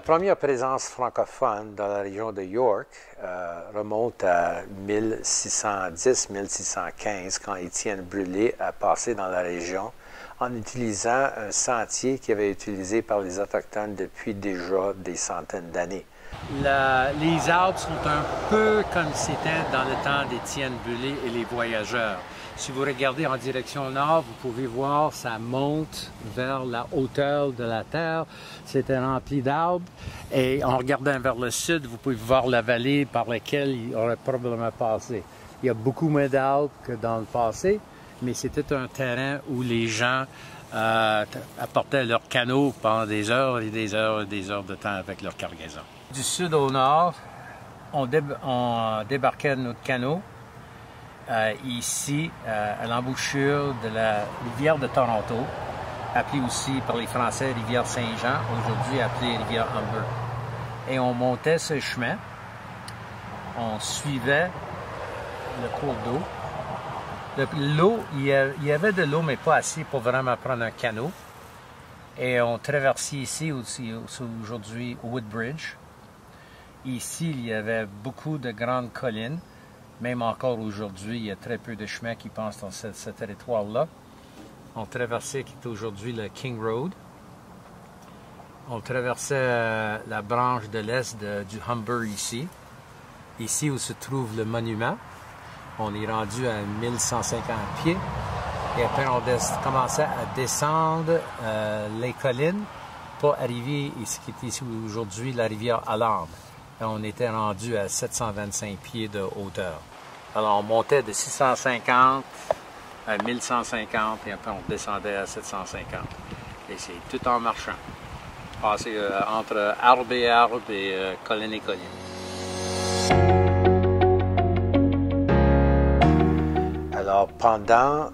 première présence francophone dans la région de York remonte à 1610-1615, quand Étienne Brûlé a passé dans la région en utilisant un sentier qui avait été utilisé par les Autochtones depuis déjà des centaines d'années. Les arbres sont un peu comme c'était dans le temps d'Étienne Brûlé et les voyageurs. Si vous regardez en direction nord, vous pouvez voir ça monte vers la hauteur de la terre. C'était rempli d'arbres. Et en regardant vers le sud, vous pouvez voir la vallée par laquelle il aurait probablement passé. Il y a beaucoup moins d'arbres que dans le passé, mais c'était un terrain où les gens apportaient leurs canots pendant des heures et des heures et des heures de temps avec leur cargaison. Du sud au nord, on débarquait de notre canot ici à l'embouchure de la rivière de Toronto, appelée aussi par les Français rivière Saint-Jean, aujourd'hui appelée rivière Humber. Et on montait ce chemin, on suivait le cours d'eau. L'eau, il y avait de l'eau, mais pas assez pour vraiment prendre un canot. Et on traversait ici aussi aujourd'hui Woodbridge. Ici, il y avait beaucoup de grandes collines. Même encore aujourd'hui, il y a très peu de chemins qui passent dans ce territoire-là. On traversait qui est aujourd'hui le King Road. On traversait la branche de l'est du Humber ici. Ici où se trouve le monument. On est rendu à 1150 pieds. Et après, on commençait à descendre les collines pour arriver à ce qui est ici aujourd'hui la rivière Allende. Et on était rendu à 725 pieds de hauteur. Alors, on montait de 650 à 1150 et après, on descendait à 750. Et c'est tout en marchant. Passer entre arbre et colline et colline. Alors, pendant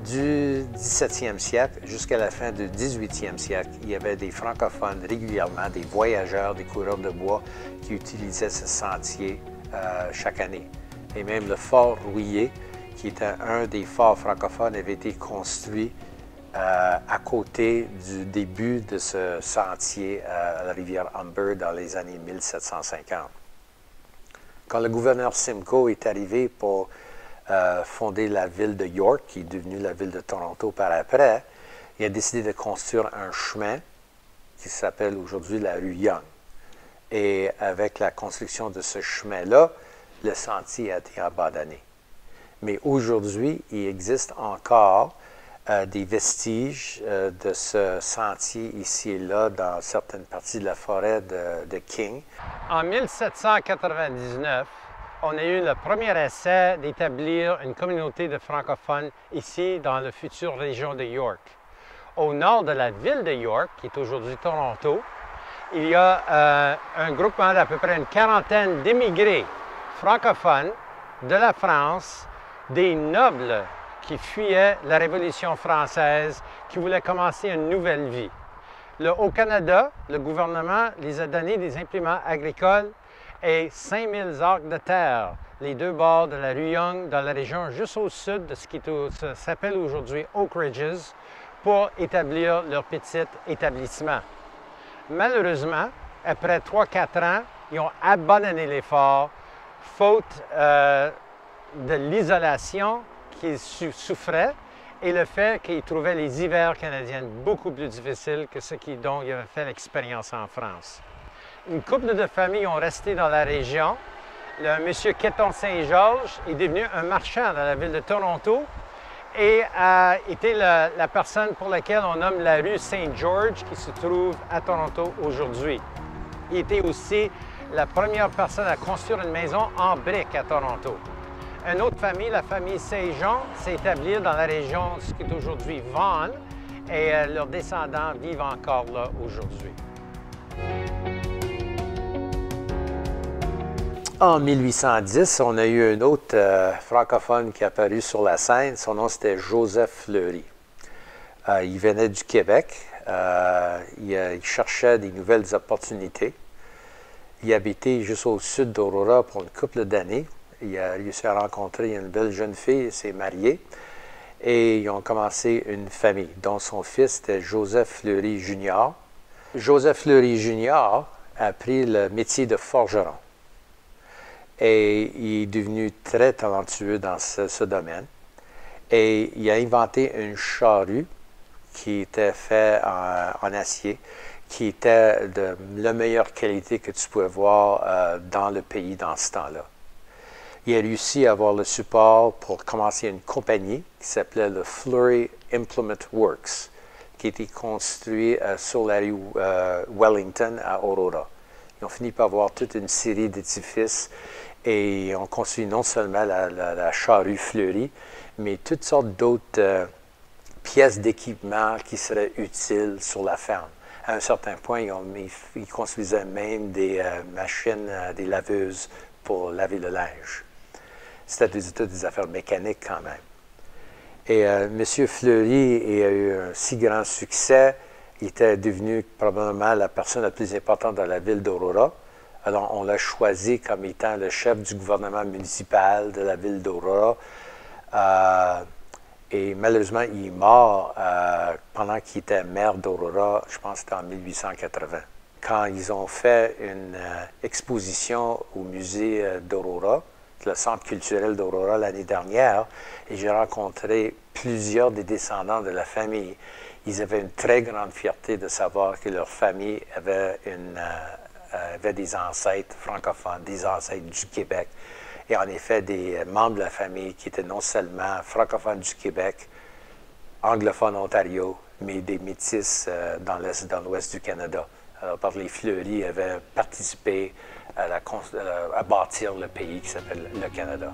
du 17e siècle jusqu'à la fin du 18e siècle, il y avait des francophones régulièrement, des voyageurs, des coureurs de bois qui utilisaient ce sentier chaque année. Et même le fort Rouillé, qui était un des forts francophones, avait été construit à côté du début de ce sentier à la rivière Humber dans les années 1750. Quand le gouverneur Simcoe est arrivé pour fonder la ville de York, qui est devenue la ville de Toronto par après, il a décidé de construire un chemin qui s'appelle aujourd'hui la rue Yonge. Et avec la construction de ce chemin-là, le sentier a été abandonné. Mais aujourd'hui, il existe encore des vestiges de ce sentier ici et là dans certaines parties de la forêt de King. En 1799, on a eu le premier essai d'établir une communauté de francophones ici dans la future région de York. Au nord de la ville de York, qui est aujourd'hui Toronto, il y a un groupement d'à peu près une quarantaine d'émigrés francophones de la France, des nobles qui fuyaient la Révolution française, qui voulaient commencer une nouvelle vie. Au Canada, le gouvernement les a donné des impléments agricoles et 5000 acres de terre, les deux bords de la rue Yonge, dans la région juste au sud de ce qui s'appelle aujourd'hui Oak Ridges, pour établir leur petit établissement. Malheureusement, après 3-4 ans, ils ont abandonné l'effort, faute de l'isolation qu'ils souffraient et le fait qu'ils trouvaient les hivers canadiens beaucoup plus difficiles que ceux dont ils avaient fait l'expérience en France. Une couple de familles ont resté dans la région. Le monsieur Quéton Saint-Georges est devenu un marchand dans la ville de Toronto et a été la personne pour laquelle on nomme la rue Saint-George qui se trouve à Toronto aujourd'hui. Il était aussi la première personne à construire une maison en briques à Toronto. Une autre famille, la famille Saint-Jean, s'est établie dans la région de ce qui est aujourd'hui Vaughan et leurs descendants vivent encore là aujourd'hui. En 1810, on a eu un autre francophone qui est apparu sur la scène. Son nom, c'était Joseph Fleury. Il venait du Québec. Il cherchait des nouvelles opportunités. Il habitait juste au sud d'Aurora pour une couple d'années. Il a réussi à rencontrer une belle jeune fille, il s'est marié. Et ils ont commencé une famille, dont son fils était Joseph Fleury Jr. Joseph Fleury Jr. a appris le métier de forgeron. Et il est devenu très talentueux dans ce domaine. Et il a inventé une charrue qui était faite en acier, qui était de la meilleure qualité que tu pouvais voir dans le pays dans ce temps-là. Il a réussi à avoir le support pour commencer une compagnie qui s'appelait le Fleury Implement Works, qui était construit sur la rue Wellington à Aurora. Ils ont fini par avoir toute une série d'édifices et ont construit non seulement la charrue fleurie, mais toutes sortes d'autres pièces d'équipement qui seraient utiles sur la ferme. À un certain point, ils construisaient même des machines, des laveuses pour laver le linge. C'était toutes des affaires mécaniques quand même. Et M. Fleury a eu un si grand succès, il était devenu probablement la personne la plus importante dans la ville d'Aurora. Alors, on l'a choisi comme étant le chef du gouvernement municipal de la ville d'Aurora. Et malheureusement, il est mort pendant qu'il était maire d'Aurora, je pense que c'était en 1880. Quand ils ont fait une exposition au musée d'Aurora, le centre culturel d'Aurora l'année dernière, et j'ai rencontré plusieurs des descendants de la famille. Ils avaient une très grande fierté de savoir que leur famille avait des ancêtres francophones, des ancêtres du Québec. Et en effet, des membres de la famille qui étaient non seulement francophones du Québec, anglophones Ontario, mais des métis dans l'ouest du Canada. Alors, par les Fleury avaient participé à bâtir le pays qui s'appelle le Canada.